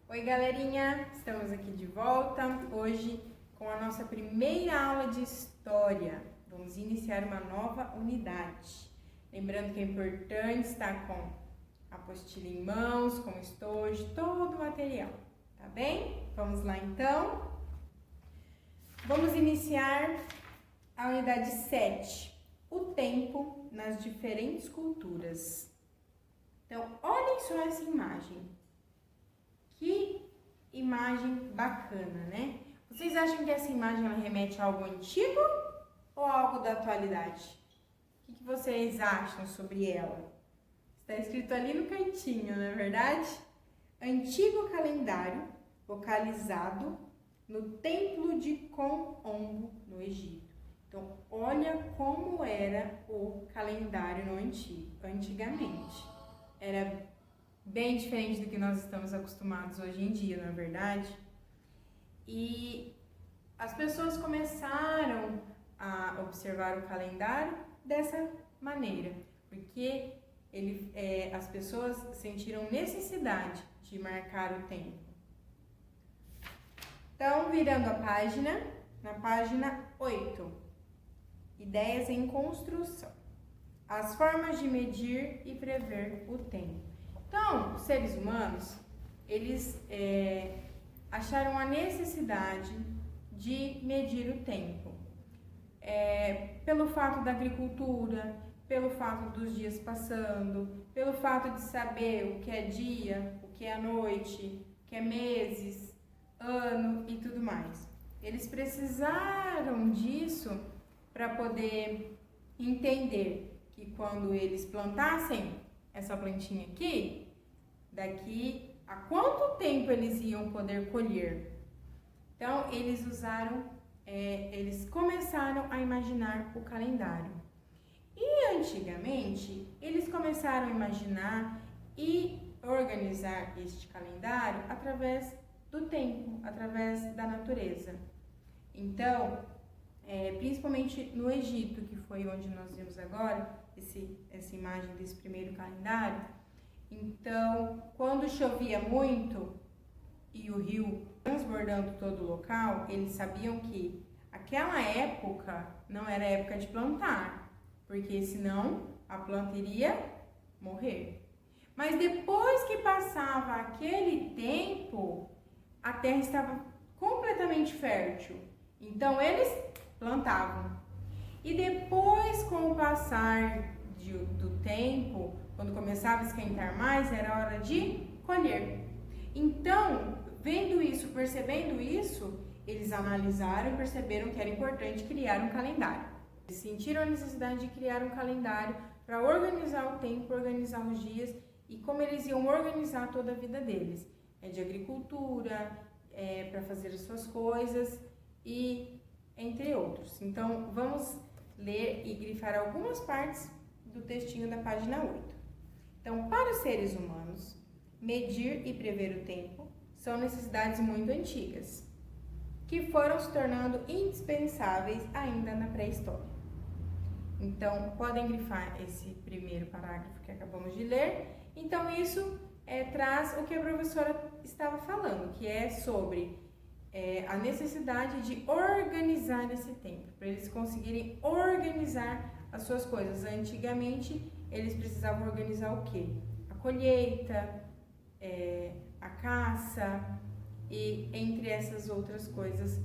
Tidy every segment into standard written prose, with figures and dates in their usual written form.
Oi galerinha, estamos aqui de volta, hoje com a nossa primeira aula de História. Vamos iniciar uma nova unidade. Lembrando que é importante estar com a apostila em mãos, com estojo, todo o material, tá bem? Vamos lá então. Vamos iniciar a unidade 7, o tempo nas diferentes culturas. Então, olhem só essa imagem. Que imagem bacana, né? Vocês acham que essa imagem ela remete a algo antigo ou a algo da atualidade? O que vocês acham sobre ela? Está escrito ali no cantinho, não é verdade? Antigo calendário localizado no Templo de Kom-Ombo, no Egito. Então, olha como era o calendário no antigamente. Era bem diferente do que nós estamos acostumados hoje em dia, não é verdade? E as pessoas começaram a observar o calendário dessa maneira, porque as pessoas sentiram necessidade de marcar o tempo. Então, virando a página, na página 8, ideias em construção. As formas de medir e prever o tempo. Então, os seres humanos, eles acharam a necessidade de medir o tempo. Pelo fato da agricultura, pelo fato dos dias passando, pelo fato de saber o que é dia, o que é noite, o que é meses, ano e tudo mais. Eles precisaram disso para poder entender que quando eles plantassem essa plantinha aqui, daqui a quanto tempo eles iam poder colher. Então, eles começaram a imaginar o calendário. E antigamente, eles começaram a imaginar e organizar este calendário através do tempo, através da natureza. Então, principalmente no Egito, que foi onde nós vimos agora, essa imagem desse primeiro calendário. Então, quando chovia muito e o rio transbordando todo o local, eles sabiam que aquela época não era época de plantar, porque senão a planta iria morrer. Mas depois que passava aquele tempo, a terra estava completamente fértil. Então, eles plantavam. E depois, com o passar do tempo, quando começava a esquentar mais, era hora de colher. Então, vendo isso, percebendo isso, eles analisaram e perceberam que era importante criar um calendário. Eles sentiram a necessidade de criar um calendário para organizar o tempo, organizar os dias e como eles iam organizar toda a vida deles. De agricultura, para fazer as suas coisas e entre outros. Então, vamos ler e grifar algumas partes do textinho da página 8. Então, para os seres humanos, medir e prever o tempo são necessidades muito antigas, que foram se tornando indispensáveis ainda na pré-história. Então, podem grifar esse primeiro parágrafo que acabamos de ler. Então, isso traz o que a professora estava falando, que é sobre a necessidade de organizar esse tempo, para eles conseguirem organizar as suas coisas. Antigamente, eles precisavam organizar o quê? A colheita, a caça e entre essas outras coisas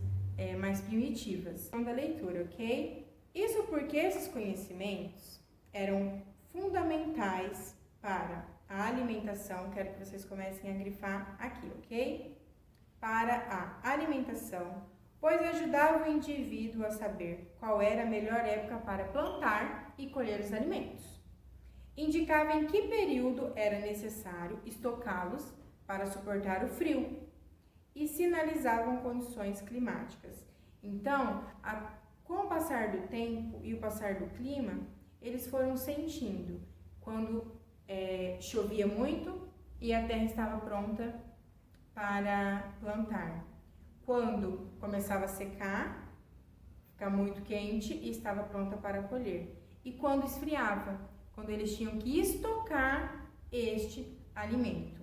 mais primitivas. Então, da leitura, ok? Isso porque esses conhecimentos eram fundamentais para a alimentação. Quero que vocês comecem a grifar aqui, ok? Para a alimentação, pois ajudava o indivíduo a saber qual era a melhor época para plantar e colher os alimentos. Indicava em que período era necessário estocá-los para suportar o frio e sinalizavam condições climáticas. Então, com o passar do tempo e o passar do clima, eles foram sentindo quando chovia muito e a terra estava pronta para plantar. Quando começava a secar, ficar muito quente e estava pronta para colher. E quando esfriava, quando eles tinham que estocar este alimento.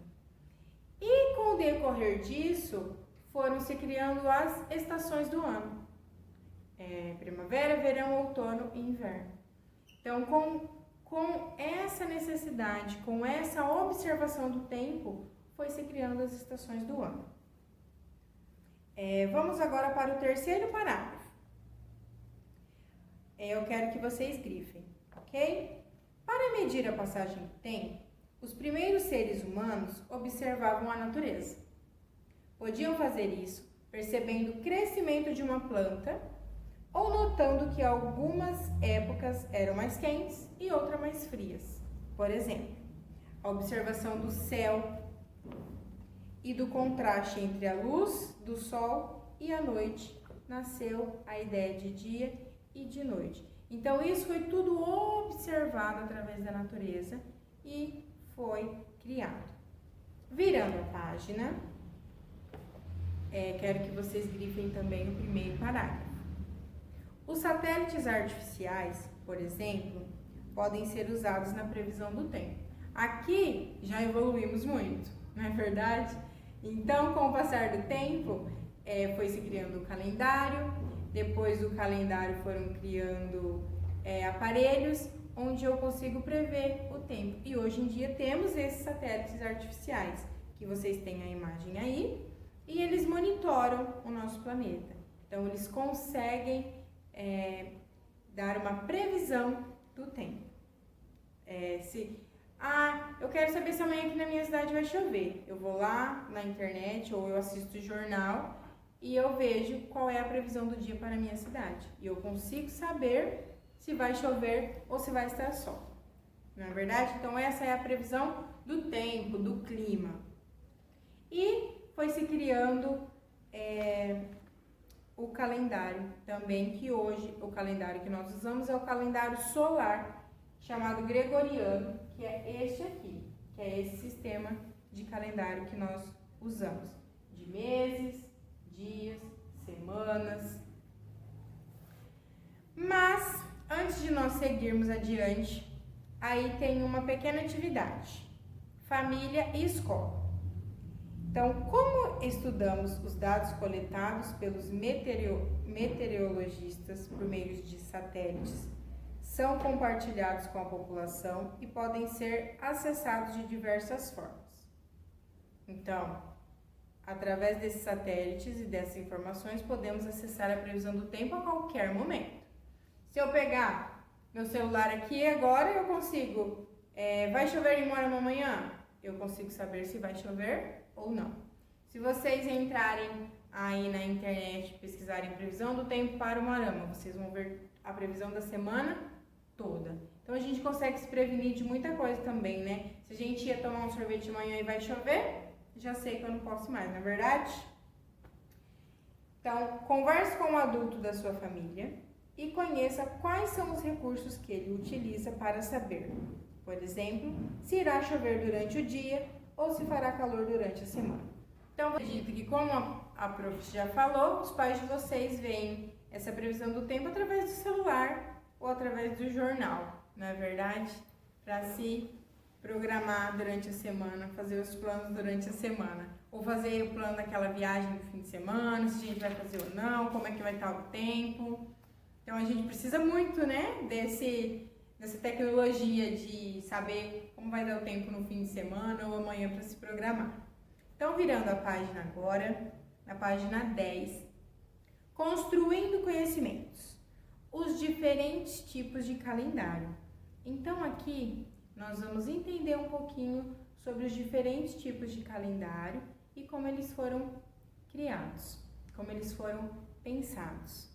E com o decorrer disso, foram se criando as estações do ano. Primavera, verão, outono e inverno. Então, com essa necessidade, com essa observação do tempo, foi se criando as estações do ano. Vamos agora para o terceiro parágrafo. Eu quero que vocês grifem, ok? Para medir a passagem do tempo, os primeiros seres humanos observavam a natureza. Podiam fazer isso percebendo o crescimento de uma planta ou notando que algumas épocas eram mais quentes e outras mais frias. Por exemplo, a observação do céu e do contraste entre a luz do sol e a noite, nasceu a ideia de dia e de noite. Então, isso foi tudo observado através da natureza e foi criado. Virando a página, quero que vocês grifem também o primeiro parágrafo. Os satélites artificiais, por exemplo, podem ser usados na previsão do tempo. Aqui já evoluímos muito, não é verdade? Então, com o passar do tempo, foi se criando o calendário, depois do calendário foram criando aparelhos onde eu consigo prever o tempo. E hoje em dia temos esses satélites artificiais, que vocês têm a imagem aí, e eles monitoram o nosso planeta. Então, eles conseguem dar uma previsão do tempo. Eu quero saber se amanhã aqui na minha cidade vai chover. Eu vou lá na internet ou eu assisto o jornal e eu vejo qual é a previsão do dia para a minha cidade. E eu consigo saber se vai chover ou se vai estar sol. Não é verdade? Então, essa é a previsão do tempo, do clima. E foi se criando o calendário também, que hoje o calendário que nós usamos é o calendário solar, chamado gregoriano, que é este aqui, que é esse sistema de calendário que nós usamos, de meses, dias, semanas. Mas, antes de nós seguirmos adiante, aí tem uma pequena atividade, família e escola. Então, como estudamos os dados coletados pelos meteorologistas por meio de satélites, são compartilhados com a população e podem ser acessados de diversas formas. Então, através desses satélites e dessas informações, podemos acessar a previsão do tempo a qualquer momento. Se eu pegar meu celular aqui agora, eu consigo, vai chover em Moarama amanhã? Eu consigo saber se vai chover ou não. Se vocês entrarem aí na internet e pesquisarem previsão do tempo para o Moarama, vocês vão ver a previsão da semana toda. Então, a gente consegue se prevenir de muita coisa também, né? Se a gente ia tomar um sorvete amanhã e vai chover, já sei que eu não posso mais, não é verdade? Então, converse com o adulto da sua família e conheça quais são os recursos que ele utiliza para saber. Por exemplo, se irá chover durante o dia ou se fará calor durante a semana. Então, eu acredito que, como a prof já falou, os pais de vocês veem essa previsão do tempo através do celular ou através do jornal, não é verdade? Para se programar durante a semana, fazer os planos durante a semana. Ou fazer o plano daquela viagem do fim de semana, se a gente vai fazer ou não, como é que vai estar o tempo. Então, a gente precisa muito, né, dessa tecnologia de saber como vai dar o tempo no fim de semana ou amanhã para se programar. Então, virando a página agora, na página 10, construindo conhecimentos, os diferentes tipos de calendário. Então, aqui nós vamos entender um pouquinho sobre os diferentes tipos de calendário e como eles foram criados, como eles foram pensados.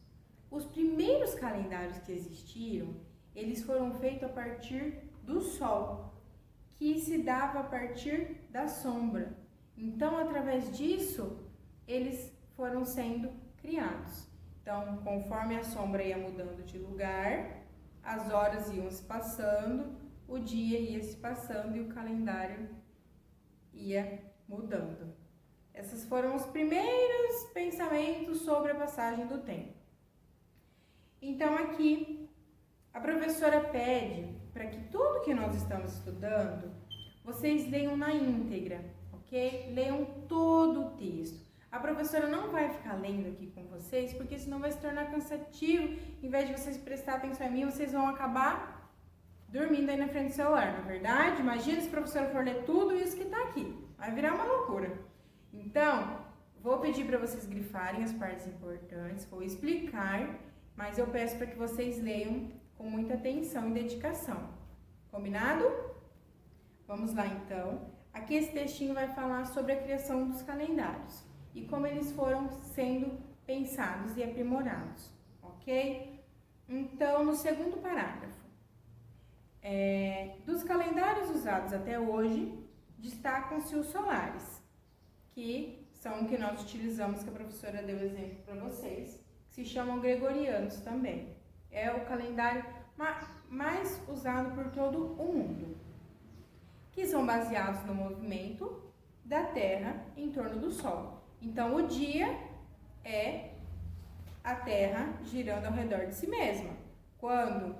Os primeiros calendários que existiram, eles foram feitos a partir do sol, que se dava a partir da sombra. Então, através disso, eles foram sendo criados. Então, conforme a sombra ia mudando de lugar, as horas iam se passando, o dia ia se passando e o calendário ia mudando. Esses foram os primeiros pensamentos sobre a passagem do tempo. Então, aqui, a professora pede para que tudo que nós estamos estudando, vocês leiam na íntegra, ok? ok? Leiam todo o texto. A professora não vai ficar lendo aqui com vocês, porque senão vai se tornar cansativo. Em vez de vocês prestar atenção em mim, vocês vão acabar dormindo aí na frente do celular, não é verdade? Imagina se a professora for ler tudo isso que está aqui. Vai virar uma loucura. Então, vou pedir para vocês grifarem as partes importantes, vou explicar, mas eu peço para que vocês leiam com muita atenção e dedicação. Combinado? Vamos lá, então. Aqui esse textinho vai falar sobre a criação dos calendários e como eles foram sendo pensados e aprimorados, ok? Então, no segundo parágrafo, dos calendários usados até hoje, destacam-se os solares, que são o que nós utilizamos, que a professora deu exemplo para vocês, que se chamam gregorianos também. É o calendário mais usado por todo o mundo, que são baseados no movimento da Terra em torno do Sol. Então, o dia é a Terra girando ao redor de si mesma. Quando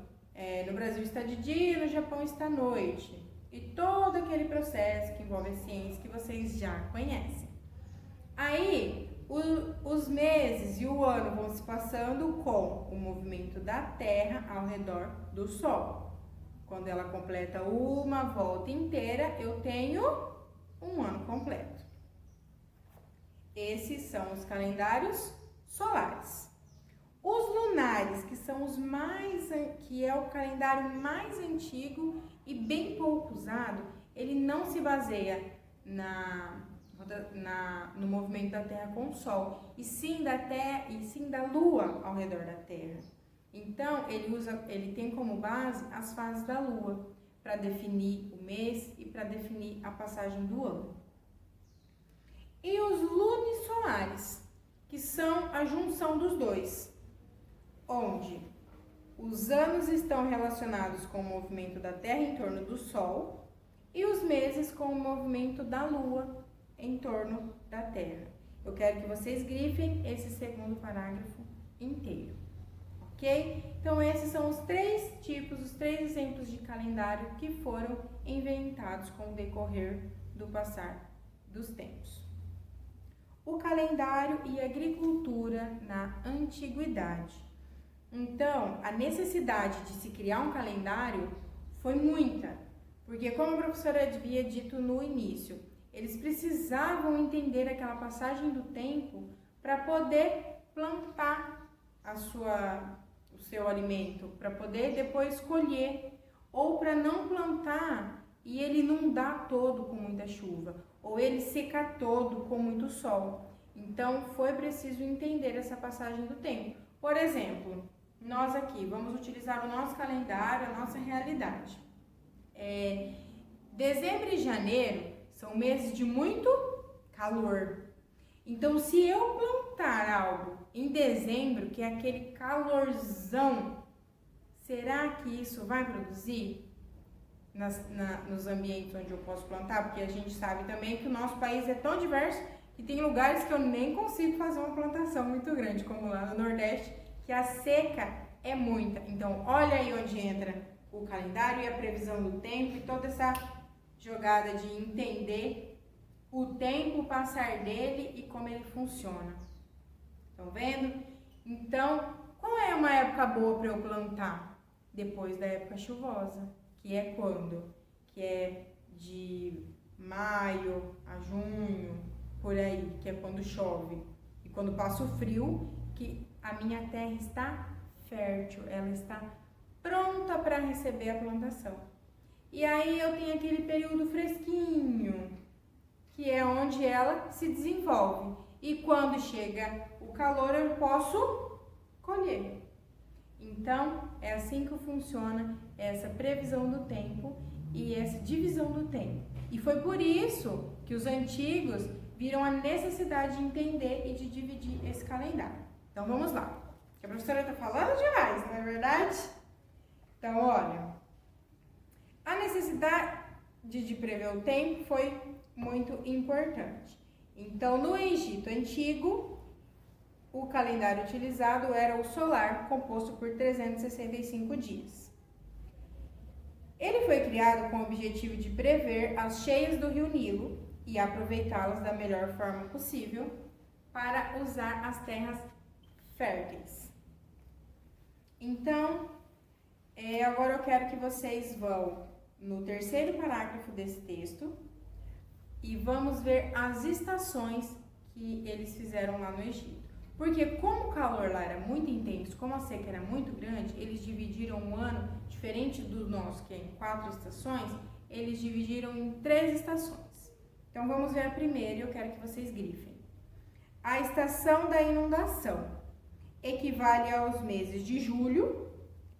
no Brasil está de dia, no Japão está noite. E todo aquele processo que envolve a ciência que vocês já conhecem. Aí, os meses e o ano vão se passando com o movimento da Terra ao redor do Sol. Quando ela completa uma volta inteira, eu tenho um ano completo. Esses são os calendários solares. Os lunares, que é o calendário mais antigo e bem pouco usado, ele não se baseia no movimento da Terra com o Sol, e sim da Lua ao redor da Terra. Então, ele tem como base as fases da Lua, para definir o mês e para definir a passagem do ano. E os lunisolares, que são a junção dos dois, onde os anos estão relacionados com o movimento da Terra em torno do Sol e os meses com o movimento da Lua em torno da Terra. Eu quero que vocês grifem esse segundo parágrafo inteiro, ok? Então, esses são os três exemplos de calendário que foram inventados com o decorrer do passar dos tempos. O calendário e a agricultura na antiguidade. Então, a necessidade de se criar um calendário foi muita, porque como a professora havia dito no início, eles precisavam entender aquela passagem do tempo para poder plantar o seu alimento, para poder depois colher, ou para não plantar e ele inundar todo com muita chuva, ou ele secar todo com muito sol. Então, foi preciso entender essa passagem do tempo. Por exemplo, nós aqui vamos utilizar o nosso calendário, a nossa realidade. Dezembro e janeiro são meses de muito calor. Então, se eu plantar algo em dezembro, que é aquele calorzão, será que isso vai produzir nos ambientes onde eu posso plantar? Porque a gente sabe também que o nosso país é tão diverso que tem lugares que eu nem consigo fazer uma plantação muito grande, como lá no Nordeste, que a seca é muita. Então, olha aí onde entra o calendário e a previsão do tempo e toda essa jogada de entender o tempo, o passar dele e como ele funciona. Estão vendo? Então, qual é uma época boa para eu plantar? Depois da época chuvosa, que é quando? Que é de maio a junho, por aí, que é quando chove. E quando passa o frio, que a minha terra está fértil, ela está pronta para receber a plantação. E aí eu tenho aquele período fresquinho, que é onde ela se desenvolve. E quando chega o calor, eu posso colher. Então, é assim que funciona essa previsão do tempo e essa divisão do tempo. E foi por isso que os antigos viram a necessidade de entender e de dividir esse calendário. Então, vamos lá. A professora está falando demais, não é verdade? Então, olha, a necessidade de prever o tempo foi muito importante. Então, no Egito Antigo, o calendário utilizado era o solar, composto por 365 dias. Ele foi criado com o objetivo de prever as cheias do rio Nilo e aproveitá-las da melhor forma possível para usar as terras férteis. Então, agora eu quero que vocês vão no terceiro parágrafo desse texto e vamos ver as estações que eles fizeram lá no Egito. Porque como o calor lá era muito intenso, como a seca era muito grande, eles dividiram o ano, diferente do nosso, que é em 4 estações, eles dividiram em 3 estações. Então vamos ver a primeira e eu quero que vocês grifem. A estação da inundação equivale aos meses de julho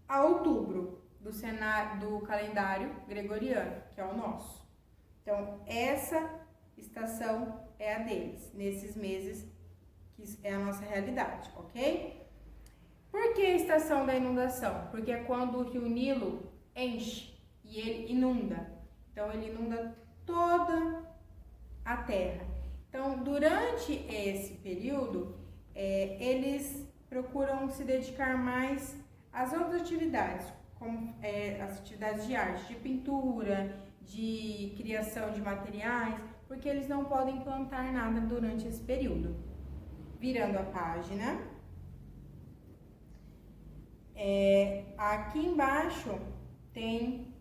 a outubro do calendário gregoriano, que é o nosso. Então, essa estação é a deles, nesses meses que é a nossa realidade, ok? Por que a estação da inundação? Porque é quando o rio Nilo enche e ele inunda. Então, ele inunda toda a terra. Então, durante esse período, eles procuram se dedicar mais às outras atividades, como as atividades de arte, de pintura, de criação de materiais, porque eles não podem plantar nada durante esse período. Virando a página, aqui embaixo tem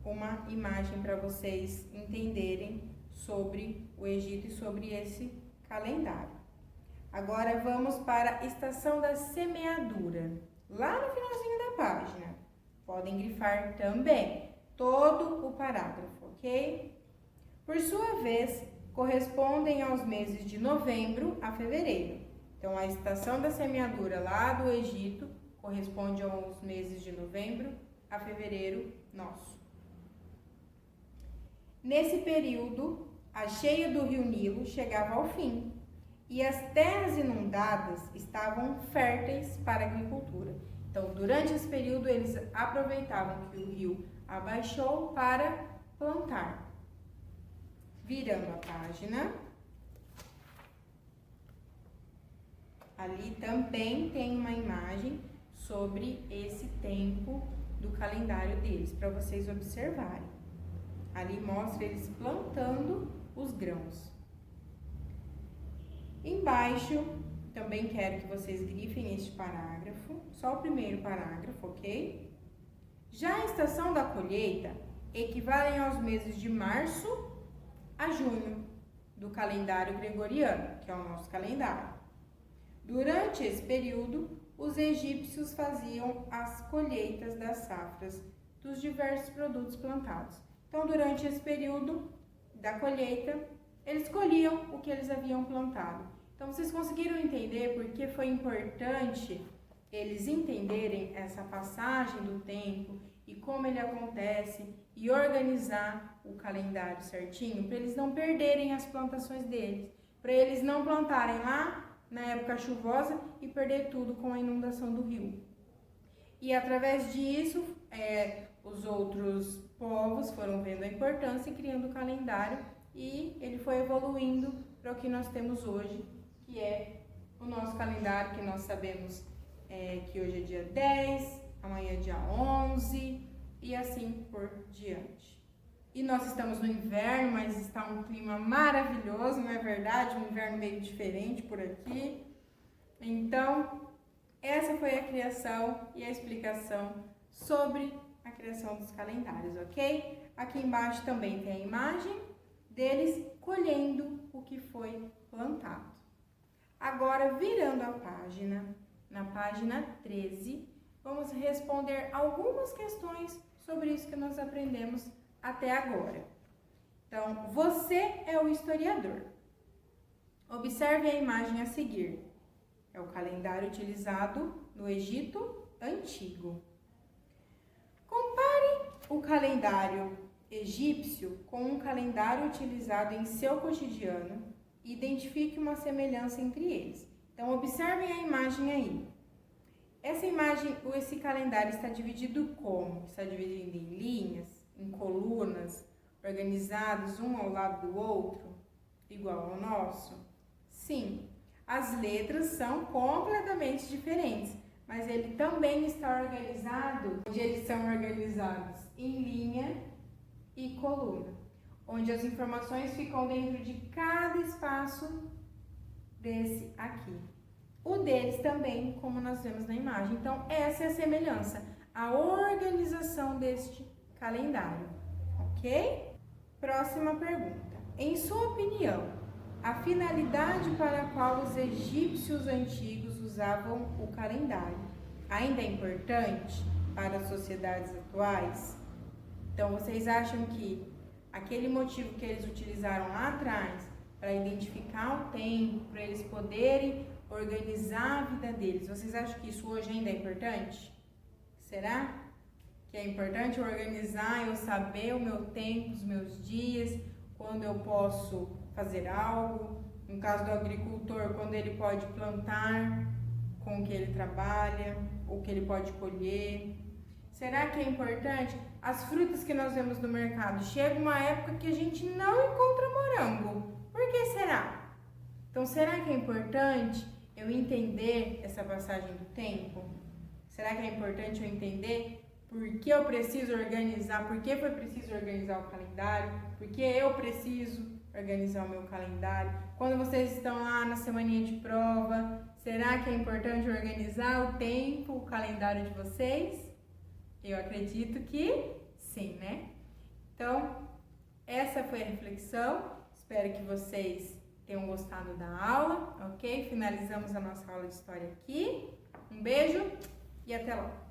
uma imagem para vocês entenderem sobre o Egito e sobre esse calendário. Agora vamos para a estação da semeadura, lá no finalzinho da página. Podem grifar também todo o parágrafo, ok? Por sua vez, correspondem aos meses de novembro a fevereiro. Então, a estação da semeadura lá do Egito corresponde aos meses de novembro a fevereiro nosso. Nesse período, a cheia do rio Nilo chegava ao fim e as terras inundadas estavam férteis para a agricultura. Então, durante esse período, eles aproveitavam que o rio abaixou para plantar. Virando a página, ali também tem uma imagem sobre esse tempo do calendário deles, para vocês observarem. Ali mostra eles plantando os grãos. Embaixo, também quero que vocês grifem este parágrafo, só o primeiro parágrafo, ok? Já a estação da colheita equivale aos meses de março a junho do calendário gregoriano, que é o nosso calendário. Durante esse período, os egípcios faziam as colheitas das safras dos diversos produtos plantados. Então, durante esse período da colheita, eles colhiam o que eles haviam plantado. Então, vocês conseguiram entender por que foi importante eles entenderem essa passagem do tempo e como ele acontece e organizar o calendário certinho, para eles não perderem as plantações deles, para eles não plantarem lá na época chuvosa e perder tudo com a inundação do rio. E através disso, os outros povos foram vendo a importância e criando o calendário, e ele foi evoluindo para o que nós temos hoje, que é o nosso calendário, que nós sabemos que hoje é dia 10, amanhã é dia 11 e assim por diante. E nós estamos no inverno, mas está um clima maravilhoso, não é verdade? Um inverno meio diferente por aqui. Então, essa foi a criação e a explicação sobre a criação dos calendários, ok? Aqui embaixo também tem a imagem deles colhendo o que foi plantado. Agora, virando a página, na página 13, vamos responder algumas questões sobre isso que nós aprendemos até agora. Então, você é o historiador. Observe a imagem a seguir. É o calendário utilizado no Egito Antigo. Compare o calendário egípcio com um calendário utilizado em seu cotidiano e identifique uma semelhança entre eles. Então, observem a imagem aí. Essa imagem, esse calendário está dividido como? Está dividido em linhas, em colunas, organizados um ao lado do outro, igual ao nosso? Sim, as letras são completamente diferentes, mas ele também está organizado, onde eles são organizados em linha e coluna. onde as informações ficam dentro de cada espaço desse aqui. O deles também, como nós vemos na imagem. Então, essa é a semelhança, a organização deste calendário, ok? Próxima pergunta. Em sua opinião, a finalidade para a qual os egípcios antigos usavam o calendário ainda é importante para as sociedades atuais? Então, vocês acham que aquele motivo que eles utilizaram lá atrás para identificar o tempo, para eles poderem organizar a vida deles, vocês acham que isso hoje ainda é importante? Será que é importante organizar, eu saber o meu tempo, os meus dias, quando eu posso fazer algo? No caso do agricultor, quando ele pode plantar, com o que ele trabalha, o que ele pode colher. Será que é importante? As frutas que nós vemos no mercado, chega uma época que a gente não encontra morango. Por que será? Então, será que é importante eu entender essa passagem do tempo? Será que é importante eu entender por que eu preciso organizar, por que foi preciso organizar o calendário, por que eu preciso organizar o meu calendário? Quando vocês estão lá na semaninha de prova, será que é importante organizar o tempo, o calendário de vocês? Eu acredito que sim, né? Então, essa foi a reflexão. Espero que vocês tenham gostado da aula, ok? Finalizamos a nossa aula de história aqui. Um beijo e até logo!